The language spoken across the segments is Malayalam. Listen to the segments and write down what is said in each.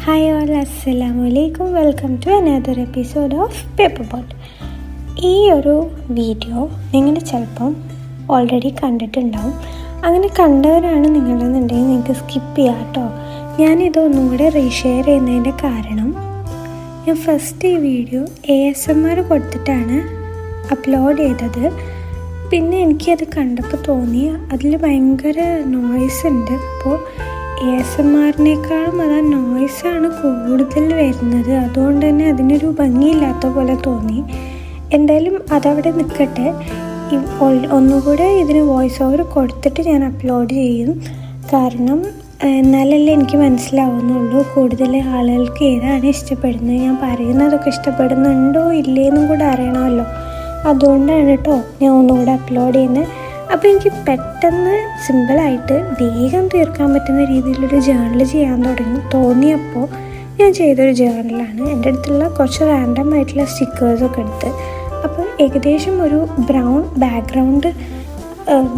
ഹായ് ഓൾ, അസ്സലാമു അലൈക്കും. Welcome to another episode of Paper Boat. ഈ ഒരു വീഡിയോ നിങ്ങൾ ചിലപ്പം ഓൾറെഡി കണ്ടിട്ടുണ്ടാവും. അങ്ങനെ കണ്ടവരാണ് നിങ്ങളെന്നുണ്ടെങ്കിൽ നിങ്ങൾക്ക് സ്കിപ്പ് ചെയ്യാം കേട്ടോ. ഞാനിതൊന്നും കൂടെ റീഷെയർ ചെയ്യുന്നതിൻ്റെ കാരണം, ഞാൻ ഫസ്റ്റ് ഈ വീഡിയോ ASMR കൊടുത്തിട്ടാണ് അപ്ലോഡ് ചെയ്തത്. പിന്നെ എനിക്കത് കണ്ടപ്പോൾ തോന്നി അതിൽ ഭയങ്കര നോയ്സ് ഉണ്ട്. അപ്പോൾ ASMRനേക്കാളും അത് ആ നോയ്സാണ് കൂടുതൽ വരുന്നത്. അതുകൊണ്ട് തന്നെ അതിനൊരു ഭംഗിയില്ലാത്ത പോലെ തോന്നി. എന്തായാലും അതവിടെ നിൽക്കട്ടെ. ഒന്നുകൂടെ ഇതിന് വോയിസ് ഓവർ കൊടുത്തിട്ട് ഞാൻ അപ്ലോഡ് ചെയ്യും. കാരണം എന്നാലല്ലേ എനിക്ക് മനസ്സിലാവുന്നുള്ളൂ കൂടുതൽ ആളുകൾക്ക് ഏതാണ് ഇഷ്ടപ്പെടുന്നത്. ഞാൻ പറയുന്നതൊക്കെ ഇഷ്ടപ്പെടുന്നുണ്ടോ ഇല്ലേന്നും കൂടെ അറിയണമല്ലോ. അതുകൊണ്ടാണ് കേട്ടോ ഞാൻ ഒന്നുകൂടെ അപ്ലോഡ് ചെയ്യുന്നത്. അപ്പോൾ എനിക്ക് പെട്ടെന്ന് സിമ്പിളായിട്ട് വേഗം തീർക്കാൻ പറ്റുന്ന രീതിയിലൊരു ജേർണൽ ചെയ്യാൻ തോന്നിയപ്പോൾ ഞാൻ ചെയ്തൊരു ജേർണലാണ്. എൻ്റെ അടുത്തുള്ള കുറച്ച് റാൻഡം ആയിട്ടുള്ള സ്റ്റിക്കേഴ്സൊക്കെ എടുത്ത്, അപ്പോൾ ഏകദേശം ഒരു ബ്രൗൺ ബാക്ക്ഗ്രൗണ്ട്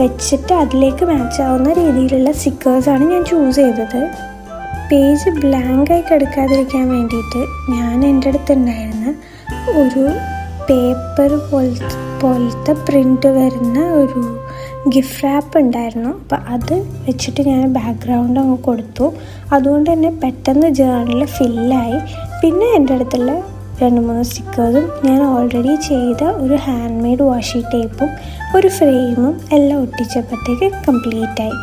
വെച്ചിട്ട് അതിലേക്ക് മാച്ച് ആവുന്ന രീതിയിലുള്ള സ്റ്റിക്കേഴ്സാണ് ഞാൻ ചൂസ് ചെയ്തത്. പേജ് ബ്ലാങ്കായി കിടക്കാതിരിക്കാൻ വേണ്ടിയിട്ട് ഞാൻ എൻ്റെ അടുത്തുണ്ടായിരുന്ന ഒരു പേപ്പർ പോലത്തെ പ്രിൻ്റ് വരുന്ന ഒരു ഗിഫ്റ്റ് റാപ്പ് ഉണ്ടായിരുന്നു. അപ്പോൾ അത് വെച്ചിട്ട് ഞാൻ ബാക്ക്ഗ്രൗണ്ട് അങ്ങ് കൊടുത്തു. അതുകൊണ്ട് തന്നെ പെട്ടെന്ന് ജേർണൽ ഫില്ലായി. പിന്നെ എൻ്റെ അടുത്തുള്ള 2-3 സ്റ്റിക്കേഴ്സും ഞാൻ ഓൾറെഡി ചെയ്ത ഒരു ഹാൻഡ് മെയ്ഡ് വാഷി ടേപ്പും ഒരു ഫ്രെയിമും എല്ലാം ഒട്ടിച്ചപ്പോഴത്തേക്ക് കംപ്ലീറ്റായി.